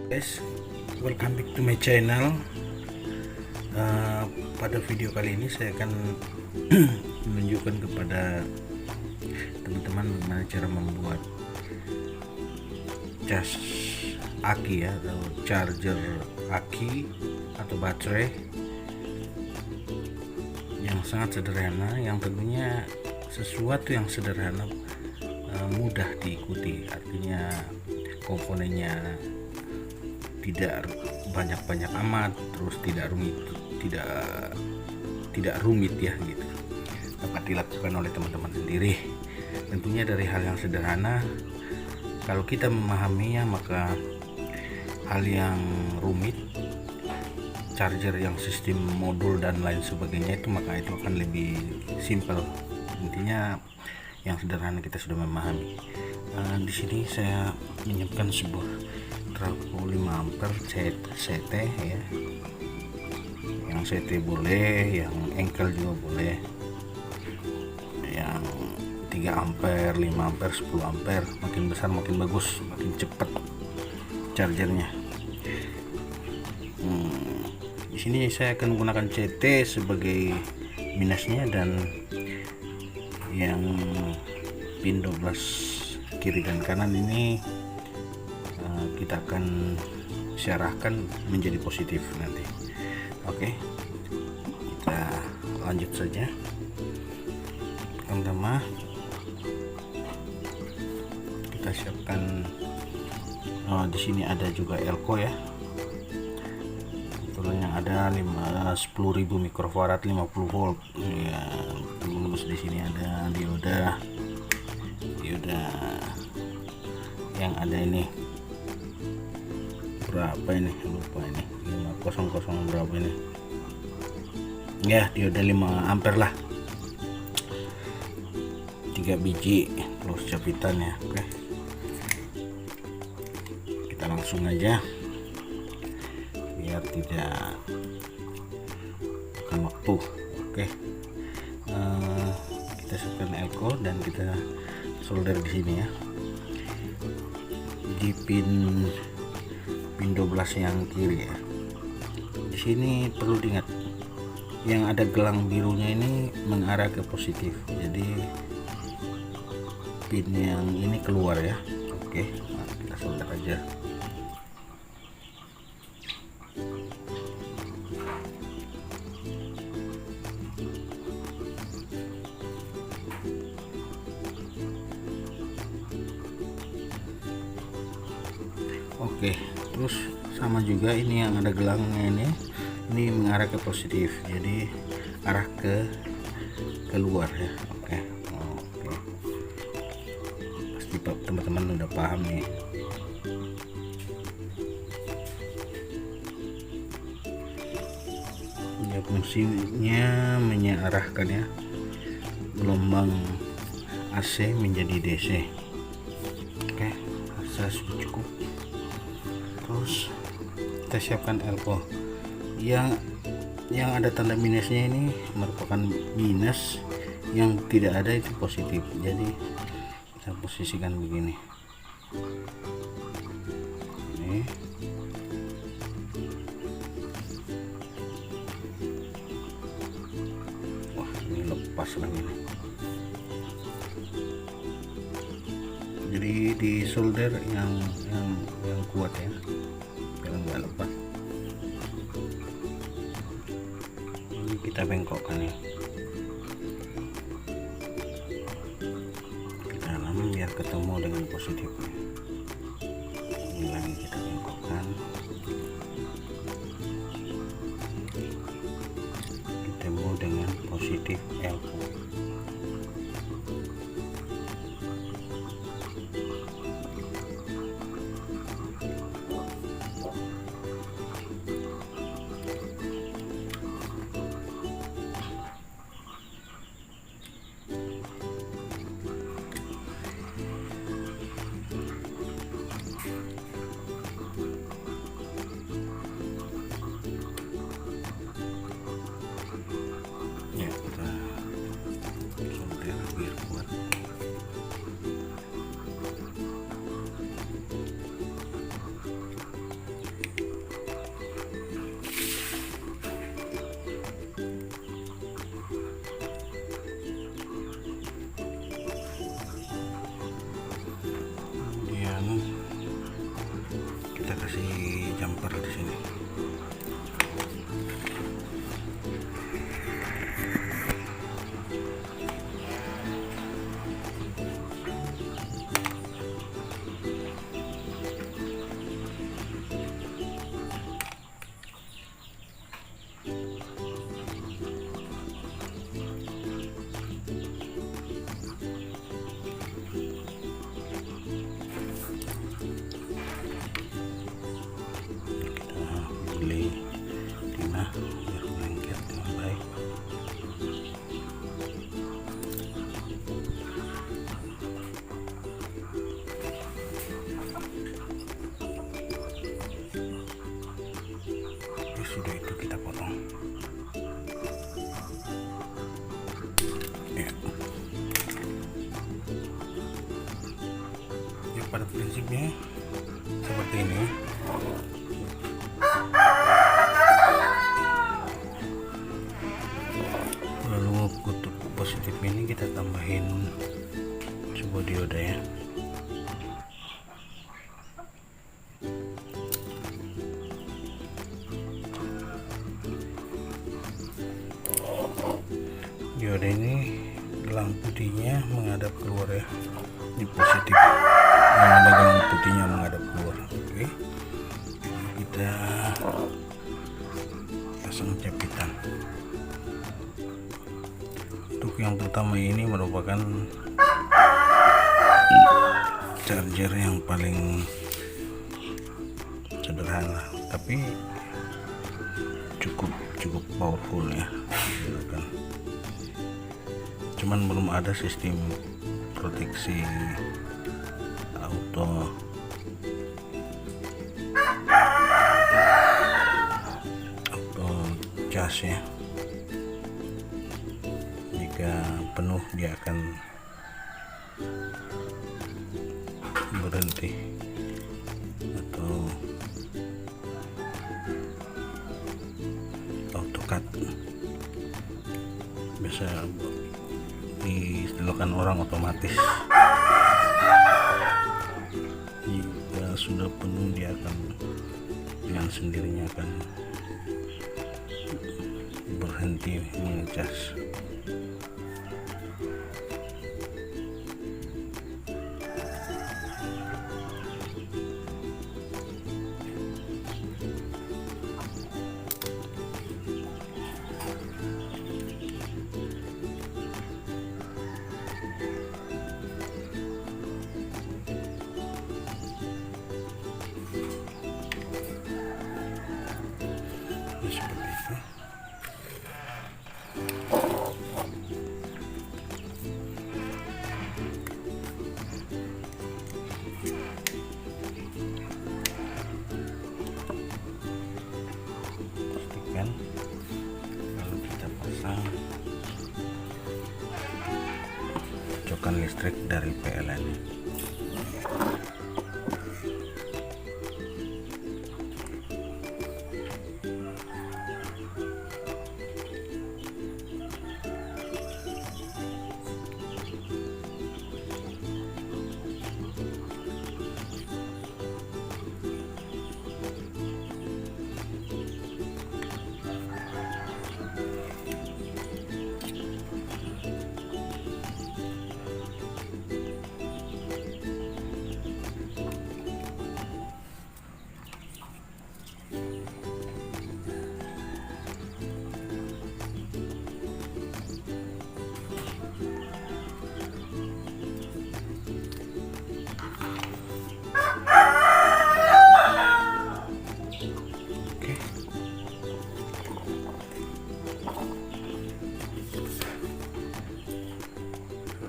Guys, welcome back to my channel. Pada video kali ini saya akan menunjukkan kepada teman-teman bagaimana cara membuat cas aki ya, atau charger aki atau baterai yang sangat sederhana, yang tentunya sesuatu yang sederhana, mudah diikuti. Artinya komponennya tidak banyak-banyak amat, terus tidak rumit ya gitu, dapat dilakukan oleh teman-teman sendiri. Tentunya dari hal yang sederhana, kalau kita memahaminya, maka hal yang rumit, charger yang sistem modul dan lain sebagainya itu, maka itu akan lebih simpel. Intinya yang sederhana kita sudah memahami. Di sini saya menyiapkan sebuah trafo 5 ampere CT ya, yang CT boleh, yang engkel juga boleh, yang 3 ampere, 5 ampere, 10 ampere, makin besar makin bagus, makin cepat chargernya. Di sini saya akan menggunakan CT sebagai minusnya, dan yang pin 12 kiri dan kanan ini kita akan syarahkan menjadi positif nanti. Oke, kita lanjut saja. Pertama kita siapkan, di sini ada juga elko ya, kebetulan yang ada 10.000 mikrofarad 50 volt ya. Terus di sini ada dioda yang ada ini berapa ini, lupa ini 500 berapa ini ya, dioda 5 ampere lah, 3 biji terus japitannya. Oke, kita langsung aja biar tidak makan waktu. Oke, kita siapkan elko dan kita solder di sini ya, di pin 12 yang kiri ya. Di sini perlu diingat, yang ada gelang birunya ini mengarah ke positif, jadi pin yang ini keluar ya. Oke, nah, kita solder aja. Oke, terus sama juga ini yang ada gelangnya ini mengarah ke positif, jadi arah ke keluar ya. Oke, pasti teman-teman udah paham nih. Ya, fungsinya mengarahkan ya gelombang AC menjadi DC. Oke, rasa sudah cukup. Terus kita siapkan elko yang ada tanda minusnya, ini merupakan minus, yang tidak ada itu positif, jadi kita posisikan begini. Ini wah, ini lepas lagi nih. Jadi di solder yang kuat ya, biar nggak lepas. Ini kita bengkokkan ya ke dalam biar ketemu dengan positifnya. Ini lagi kita bengkokkan, ketemu dengan positif elko. Ya, kita kita kasih jumper di sini. Beli timah biar lengket dengan baik. Sudah itu kita potong ya. Ya pada prinsipnya seperti ini. Lalu kutub positif ini kita tambahin sebuah dioda ya. Dioda ini gelang putihnya menghadap keluar ya. Ini positif yang ada gelang putihnya menghadap keluar. Oke, kita pasang capitan. Untuk yang pertama ini merupakan charger yang paling sederhana tapi cukup powerful ya. Cuman belum ada sistem proteksi auto cas ya. Jika penuh dia akan berhenti atau auto cut. Biasa dilakukan orang otomatis. Jika sudah penuh dia akan dengan sendirinya akan berhenti mengecas. Seperti itu. Pastikan lalu kita pasang cokan listrik dari PLN.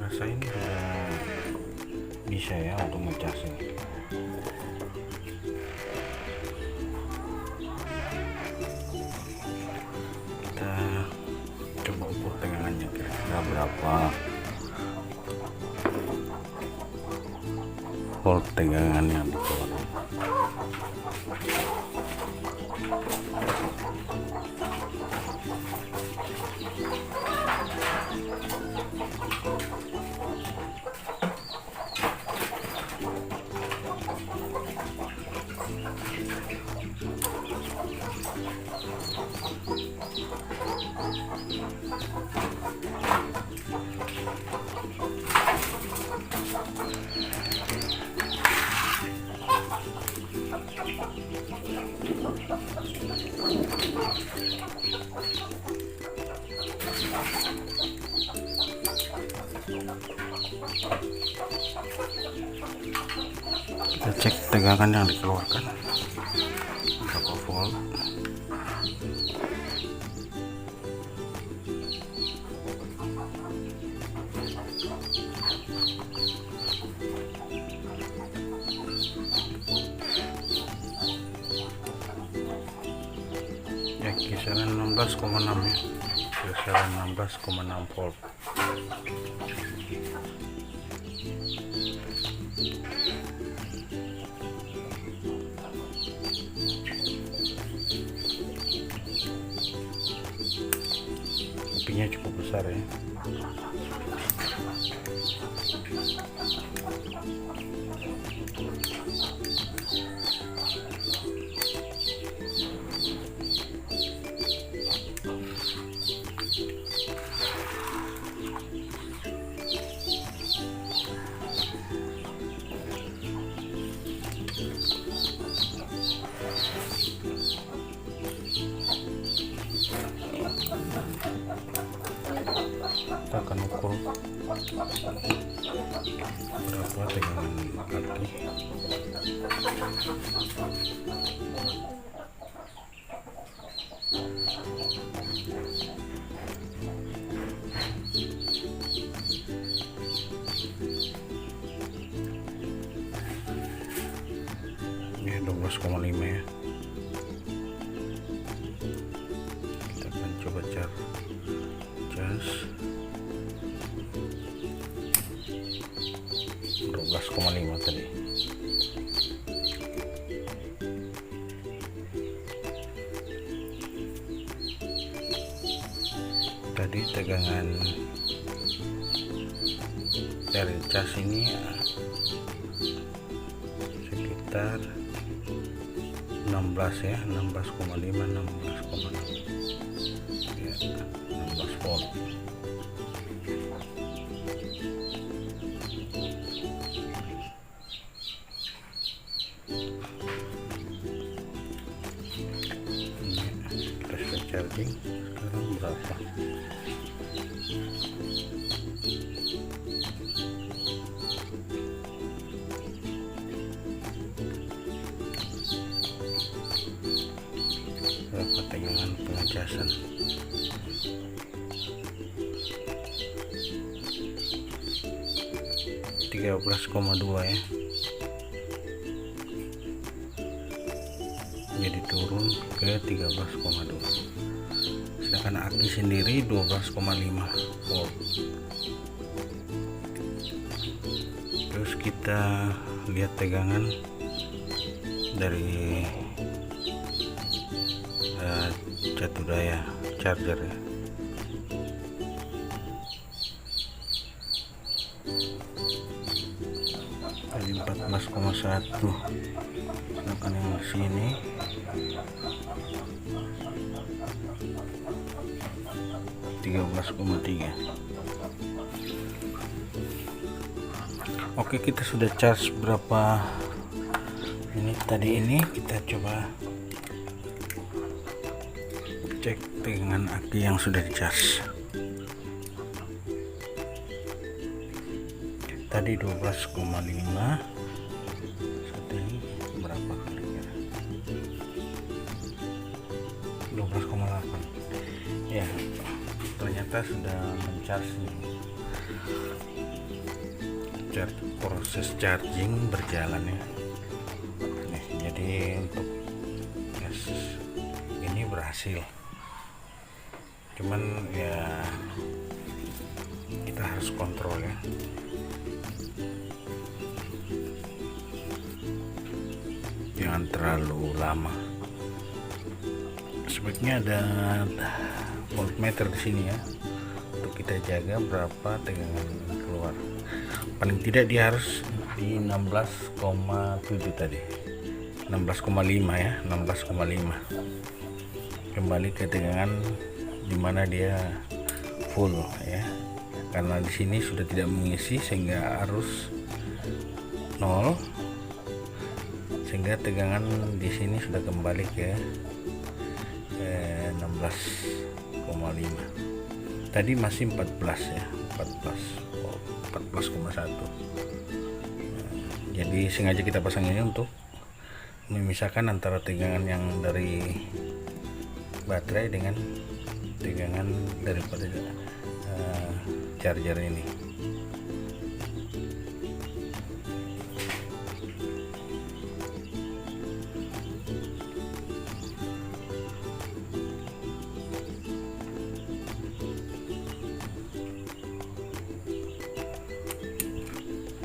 Rasa ini sudah bisa ya untuk ngecasnya. Kita coba ukur tegangannya kira-kira berapa volt tegangannya di bawah. Kita cek tegangan yang dikeluarkan berapa volt. Ya, kisaran 16,6 ya, kisaran 16,6 volt. Apinya cukup besar ya. Kita akan ukur berapa tegangan aki. Ini 12,5 ya. Kita akan coba cas 12,5 tadi. Tadi tegangan dari cas ini sekitar 16 ya, 16,5, 16,6 ya, 16 volt. Charging sekarang berapa? Berapa tegangan pengecasan? ,13,2 ya. Jadi turun ke 13,2. Sedangkan aki sendiri 12,5 volt. Terus kita lihat tegangan dari catu daya charger ya. Tadi 14,1, sedangkan yang di sini 13,3. Oke, kita sudah charge berapa ini tadi. Ini kita coba cek tegangan aki yang sudah di charge. Tadi 12,5, saat ini berapa kira-kira? 12,8 ya. Ternyata sudah mencharge nih. Proses charging berjalan ya. Nih, jadi untuk ini berhasil, cuman ya kita harus kontrol ya. Jangan terlalu lama. Sebaiknya ada voltmeter di sini ya, untuk kita jaga berapa tegangan keluar. Paling tidak dia harus di 16,7 tadi, 16,5 ya, 16,5. Kembali ke tegangan dimana dia full ya, karena di sini sudah tidak mengisi sehingga arus 0. sehingga tegangan di sini sudah kembali ke 16,5. Tadi masih 14 ya, 14,1. Jadi sengaja kita pasang ini untuk memisahkan antara tegangan yang dari baterai dengan tegangan daripada charger ini.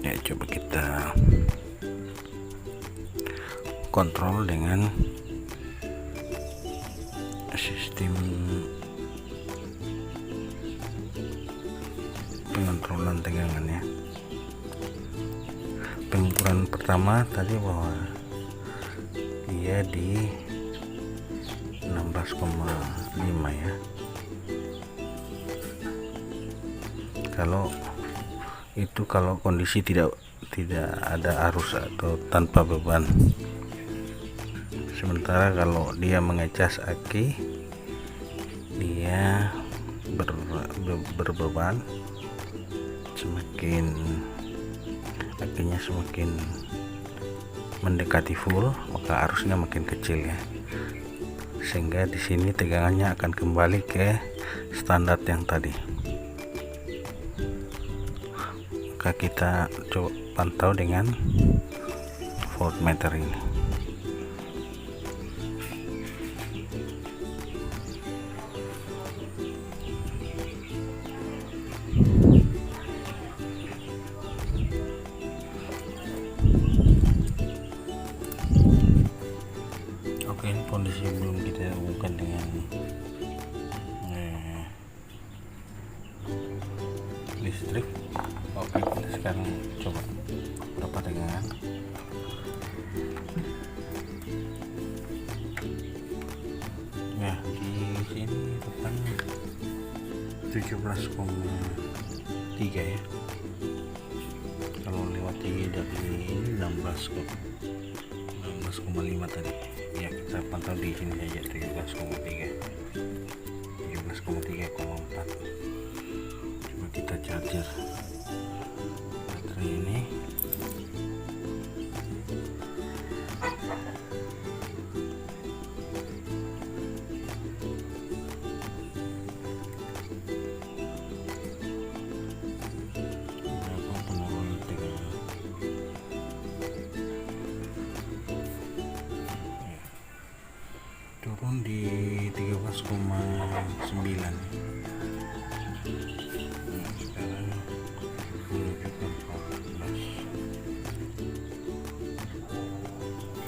Ya, coba kita kontrol dengan sistem pengontrolan tegangannya. Pengukuran pertama tadi bahwa dia di 16,5 ya. Kalau kondisi tidak ada arus atau tanpa beban. Sementara kalau dia mengecas aki, dia berbeban, semakin akinya semakin mendekati full, maka arusnya makin kecil ya. Sehingga di sini tegangannya akan kembali ke standar yang tadi. Maka kita coba pantau dengan voltmeter ini. Oke, ini kondisi belum kita hubungkan dengan listrik. Oke, kita sekarang coba berapa tegangan. Ya, di sini tekan 17,3 ya. Kalau lewati dari ini 16,5 tadi. Ya, kita pantau di sini saja 17,4. Coba kita charger baterai ini. Turun di 13,9. Sekarang menuju ke 14.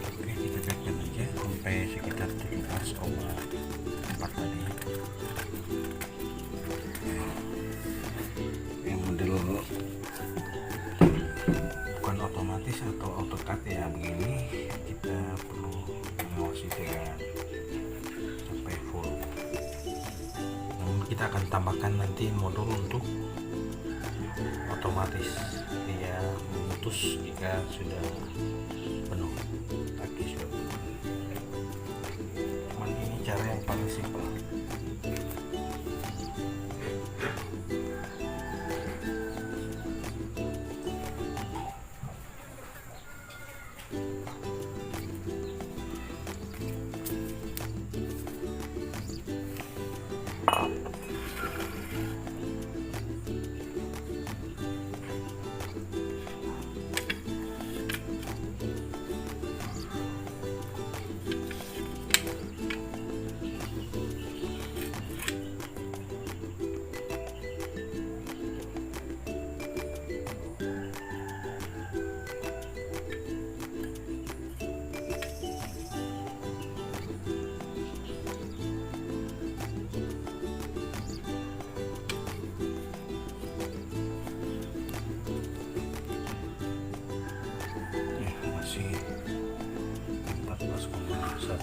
Oke, kita tekan aja sampai sekitar 17,4 tadi. Yang model bukan otomatis atau AutoCAD ya, begini kita perlu mengawasi tegangan sampai full. Namun kita akan tambahkan nanti modul untuk otomatis, dia memutus jika sudah penuh, aki sudah penuh. Cuman ini cara yang paling simpel. Masih 14,1.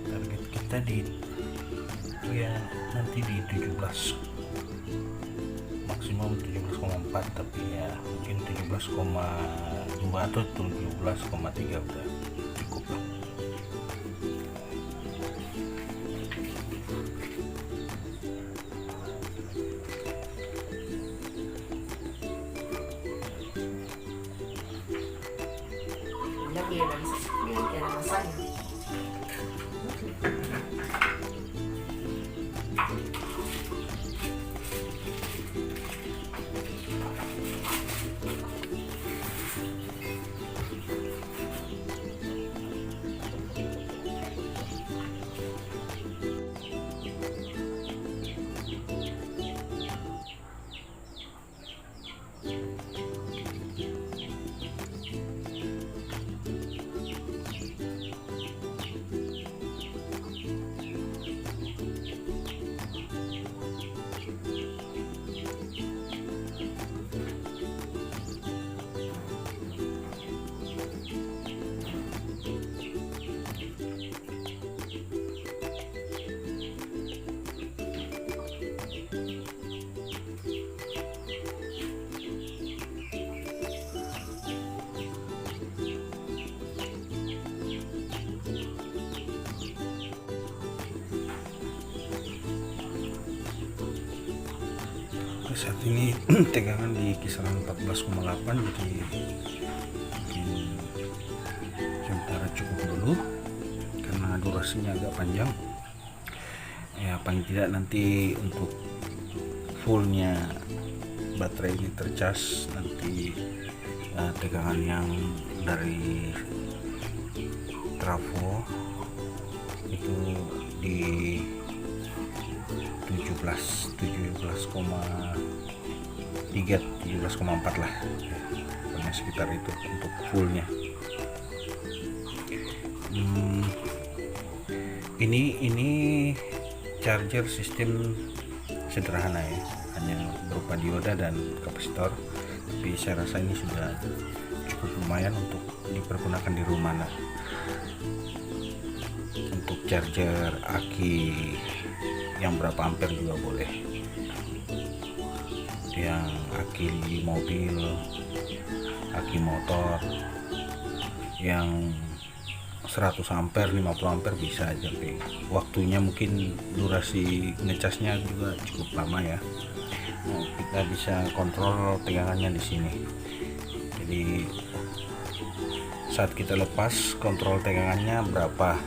Target kita di nanti di 17, maksimum 17,4, tapi ya mungkin 17,2 atau 17,3 udah cukup lah. Lagi ada masanya. Saat ini tegangan di kisaran 14,8, jadi mungkin sementara cukup dulu karena durasinya agak panjang ya. Paling tidak nanti untuk fullnya baterai ini tercas, nanti tegangan yang dari trafo itu di 17,4 lah ya, pokoknya sekitar itu untuk fullnya. Ini charger sistem sederhana ya, hanya berupa dioda dan kapasitor, tapi saya rasa ini sudah cukup lumayan untuk dipergunakan di rumah lah. Untuk charger aki yang berapa ampere juga boleh, yang aki mobil, aki motor yang 100 ampere, 50 ampere bisa aja, tapi waktunya mungkin durasi ngecasnya juga cukup lama ya. Nah, kita bisa kontrol tegangannya di sini. Jadi saat kita lepas, kontrol tegangannya berapa.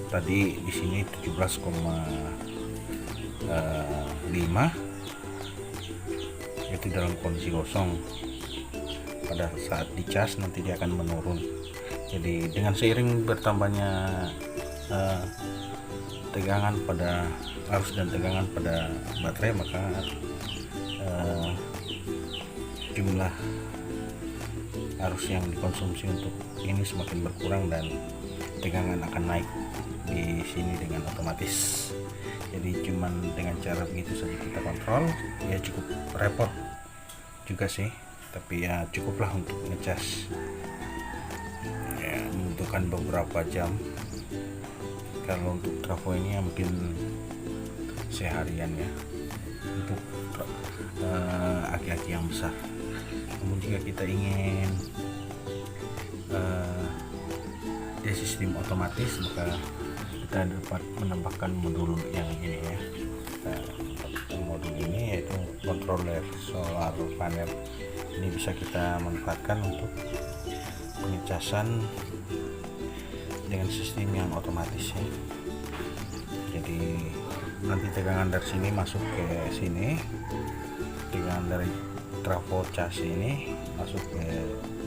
Tadi di sini 17,5 itu dalam kondisi kosong. Pada saat dicas nanti dia akan menurun. Jadi dengan seiring bertambahnya tegangan pada arus dan tegangan pada baterai, maka jumlah arus yang dikonsumsi untuk ini semakin berkurang dan tegangan akan naik di sini dengan otomatis. Jadi cuman dengan cara begitu saja kita kontrol, ya cukup repot juga sih, tapi ya cukuplah untuk ngecas ya, membutuhkan beberapa jam. Kalau untuk trafo ini ya mungkin seharian ya untuk aki-aki yang besar. Namun jika kita ingin dia sistem otomatis, maka kita dapat menambahkan modul yang ini ya. Modul ini yaitu controller solar panel. Ini bisa kita manfaatkan untuk pengecasan dengan sistem yang otomatis ya. Jadi nanti tegangan dari sini masuk ke sini, tegangan dari trafo cas ini masuk ke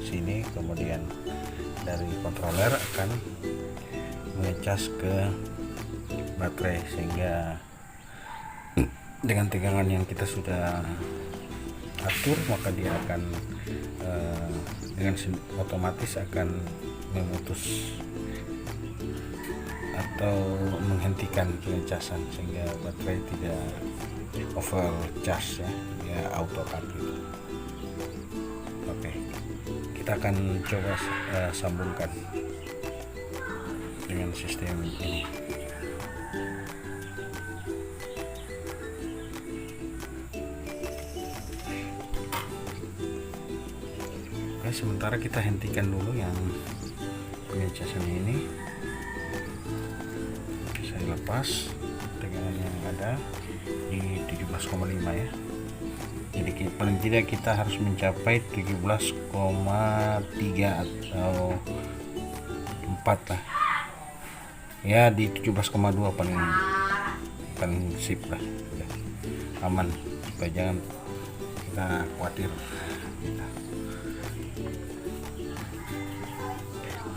sini, kemudian dari controller akan mengecas ke baterai, sehingga dengan tegangan yang kita sudah atur, maka dia akan dengan otomatis akan memutus atau menghentikan pengecasan, sehingga baterai tidak overcharge ya, dia auto cut gitu. Oke, kita akan coba sambungkan dengan sistem ini. Oke, sementara kita hentikan dulu yang pengecasannya ini. Saya lepas tegangan yang ada di 17,5 ya. Jadi paling tidak kita harus mencapai 17,3 atau 4 lah ya, di 17,2 paling sip lah ya. Aman, supaya jangan kita khawatir.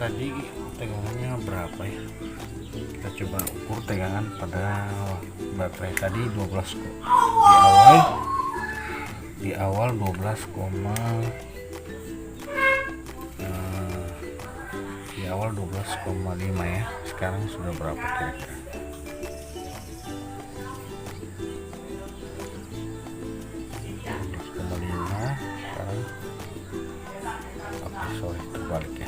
Tadi tegangannya berapa ya, kita coba ukur tegangan pada baterai tadi 12 di awal 12,5 ya. Sekarang sudah berapa kira-kira? Sekarang sorry, terbalik ya.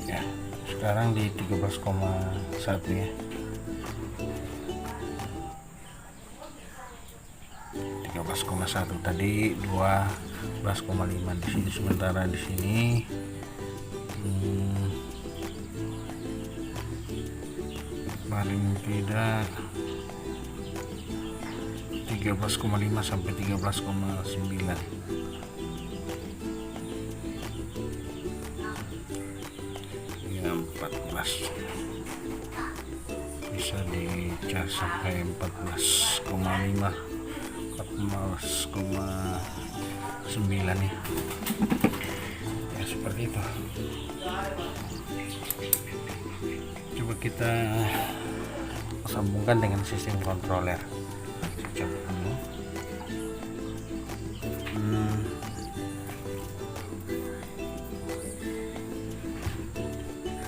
Ya, sekarang di 13,1 ya. 13,1 tadi 12,5 di sini, sementara di sini paling tidak 13,5 sampai 13,9. Ya 14 bisa dicas sampai 14,5 14,9 ya. Ya seperti itu. Coba kita sambungkan dengan sistem controller. Coba dulu.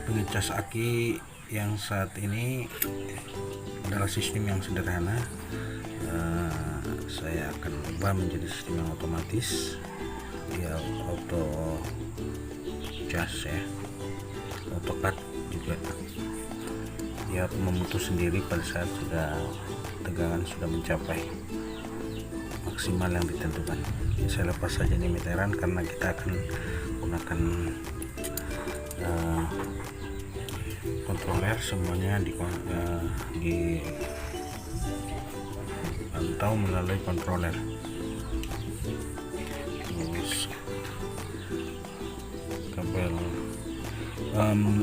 Pengecas aki yang saat ini adalah sistem yang sederhana. Saya akan ubah menjadi sistem yang otomatis, dia auto cas ya, auto cut juga. Dia memutus sendiri pada saat tegangan sudah mencapai maksimal yang ditentukan. Saya lepas saja ini meteran karena kita akan gunakan controller, semuanya dipantau melalui controller. Terus kabel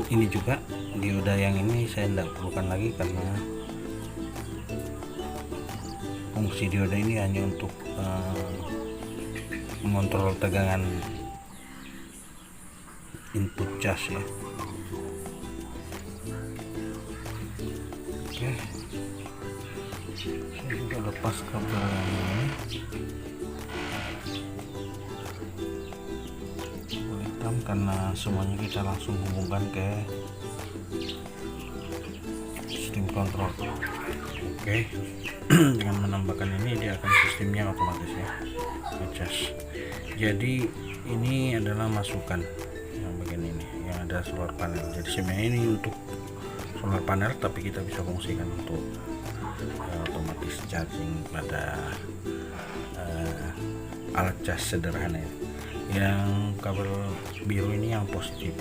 ini juga dioda yang ini saya tidak perlukan lagi karena fungsi dioda ini hanya untuk mengontrol tegangan input cas ya. Oke, saya juga lepas kabel ini, hitam karena semuanya kita langsung hubungkan ke sistem kontrol. Oke, dengan menambahkan ini dia akan sistemnya otomatis ya, ngecas. Jadi ini adalah masukan yang bagian ini yang ada solar panel. Jadi sebenarnya ini untuk solar panel, tapi kita bisa fungsikan untuk otomatis charging pada alat cas sederhana ya. Yang kabel biru ini yang positif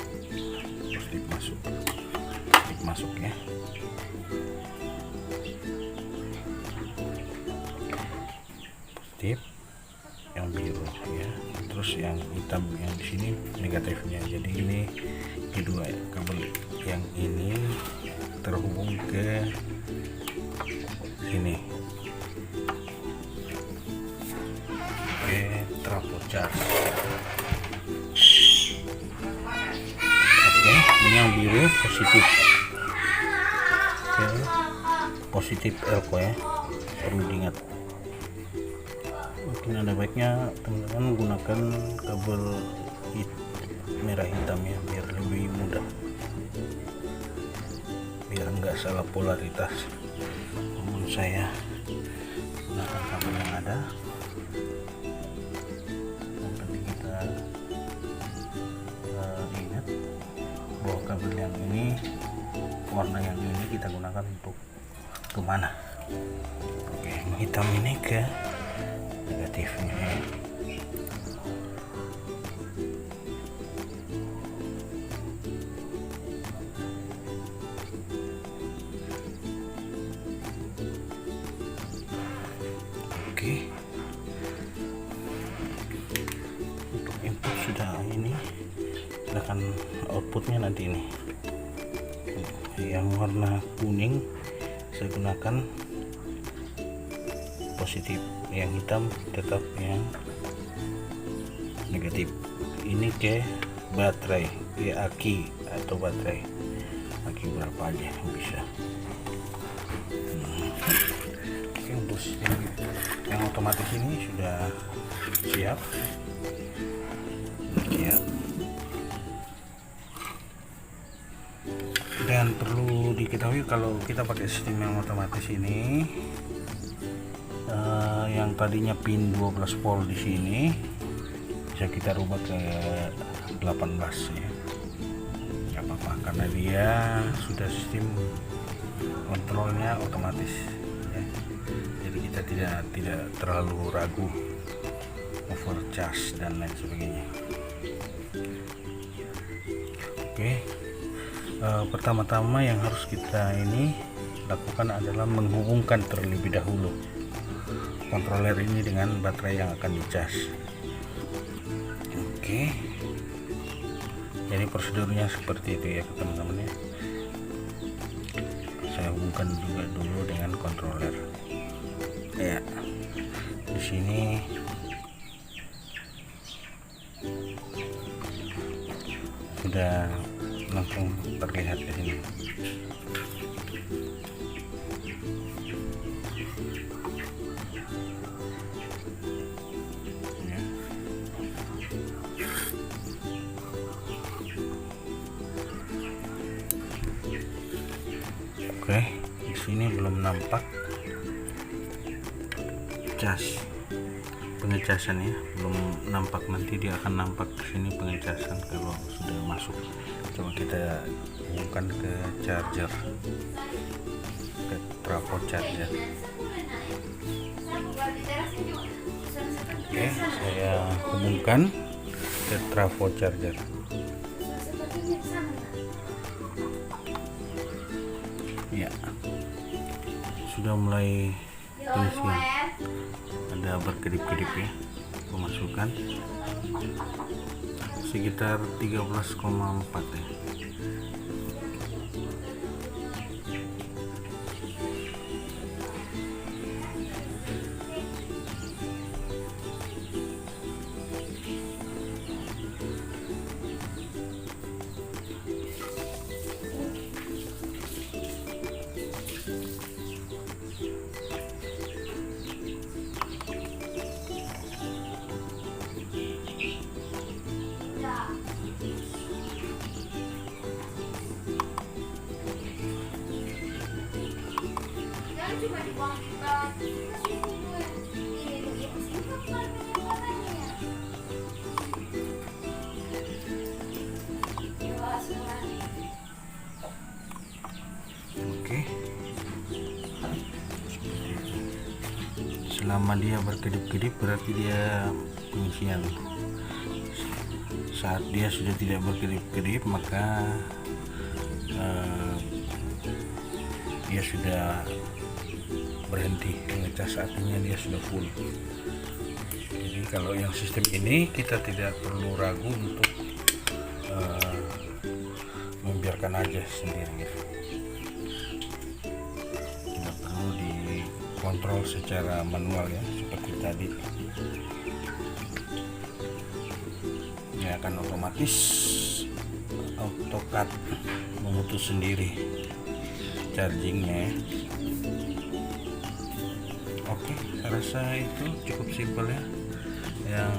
masuk ya. Positif yang biru ya, terus yang hitam yang di sini negatifnya. Jadi ini kedua ya, kabel yang ini terhubung ke sini, ke trafo charge. Oke, ini yang biru positif. Oke, positif elko ya, perlu diingat. Mungkin ada baiknya teman-teman gunakan kabel merah hitam ya, biar lebih mudah, biar enggak salah polaritas. Namun saya gunakan kabel yang ada. Yang penting kita ingat bahwa kabel yang ini, warna yang ini kita gunakan untuk kemana. Oke, menghitam ini ke negatifnya. Oke, untuk input sudah ini, sedangkan outputnya nanti ini yang warna kuning saya gunakan positif, yang hitam tetap yang negatif. Ini ke baterai, ke aki atau baterai, aki berapa aja bisa. Oke, untuk sistem yang otomatis ini sudah siap. Dan perlu diketahui kalau kita pakai sistem yang otomatis ini, yang tadinya pin 12 volt di sini bisa kita rubah ke 18 ya. Nggak apa-apa karena dia sudah sistem kontrolnya otomatis ya. Jadi kita tidak terlalu ragu overcharge dan lain sebagainya. Oke. Pertama-tama yang harus kita ini lakukan adalah menghubungkan terlebih dahulu kontroler ini dengan baterai yang akan dicas. Oke, jadi prosedurnya seperti itu ya teman-teman ya. Saya hubungkan juga dulu dengan kontroler ya. Di sini sudah langsung terlihat di sini. Ya. Oke, di sini belum nampak cas pengecasan ya, belum nampak, nanti dia akan nampak di sini pengecasan kalau sudah masuk. Coba kita hubungkan ke charger, ke trafo charger. Oke, saya hubungkan ke trafo charger. Ya, sudah mulai pengisian, ada berkedip-kedip ya pemasukan sekitar 13,4 ya. Cuma dibuang di bawah. Oke, selama dia berkedip-kedip berarti dia pengisian. Saat dia sudah tidak berkedip-kedip maka dia sudah berhenti mengecas, artinya dia sudah full. Jadi kalau yang sistem ini kita tidak perlu ragu untuk membiarkan aja sendiri, tidak perlu dikontrol secara manual ya seperti tadi. Dia akan otomatis AutoCAD memutus sendiri chargingnya ya. Oke, saya rasa itu cukup simpel ya, yang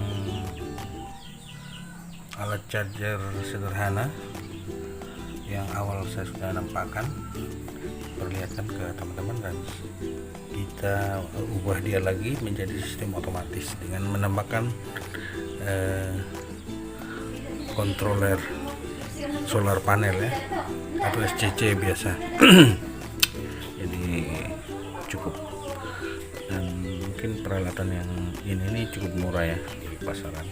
alat charger sederhana yang awal saya sudah nampakkan, perlihatkan ke teman-teman, dan kita ubah dia lagi menjadi sistem otomatis dengan menambahkan controller solar panel ya, atau SCC biasa. Jadi cukup peralatan yang ini cukup murah ya di pasaran.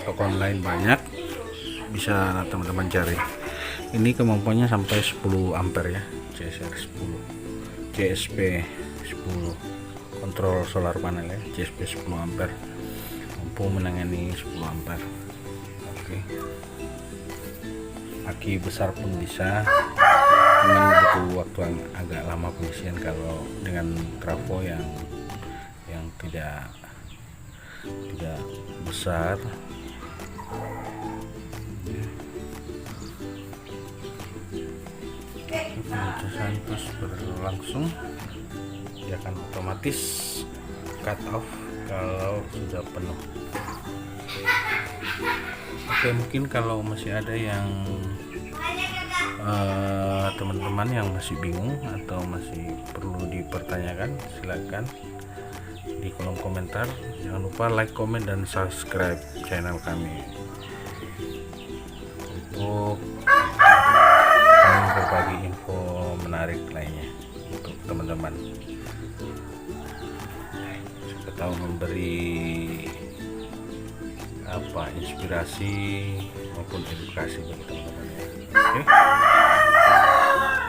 Toko online banyak, bisa teman-teman cari. Ini kemampuannya sampai 10 ampere ya, CSR 10, CSP 10, kontrol solar panel ya, CSP 10 ampere, mampu menangani 10 ampere. Oke, aki besar pun bisa, cuman butuh waktu yang agak lama pengisian kalau dengan trafo yang tidak besar. Pengecasan terus berlangsung, dia akan otomatis cut off kalau sudah penuh. Oke, mungkin kalau masih ada yang teman-teman yang masih bingung atau masih perlu dipertanyakan, silakan di kolom komentar. Jangan lupa like, comment, dan subscribe channel kami untuk kami berbagi info menarik lainnya untuk teman-teman, siapa tahu memberi inspirasi maupun edukasi bagi teman-teman ya. Oke.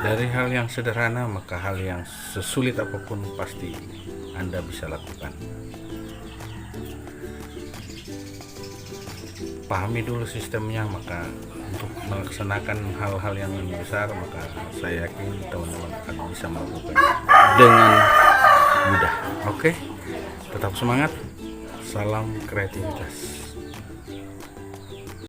Dari hal yang sederhana maka hal yang sesulit apapun pasti Anda bisa lakukan. Pahami dulu sistemnya, maka untuk melaksanakan hal-hal yang lebih besar maka saya yakin teman-teman akan bisa melakukan dengan mudah. Oke, tetap semangat, salam kreativitas.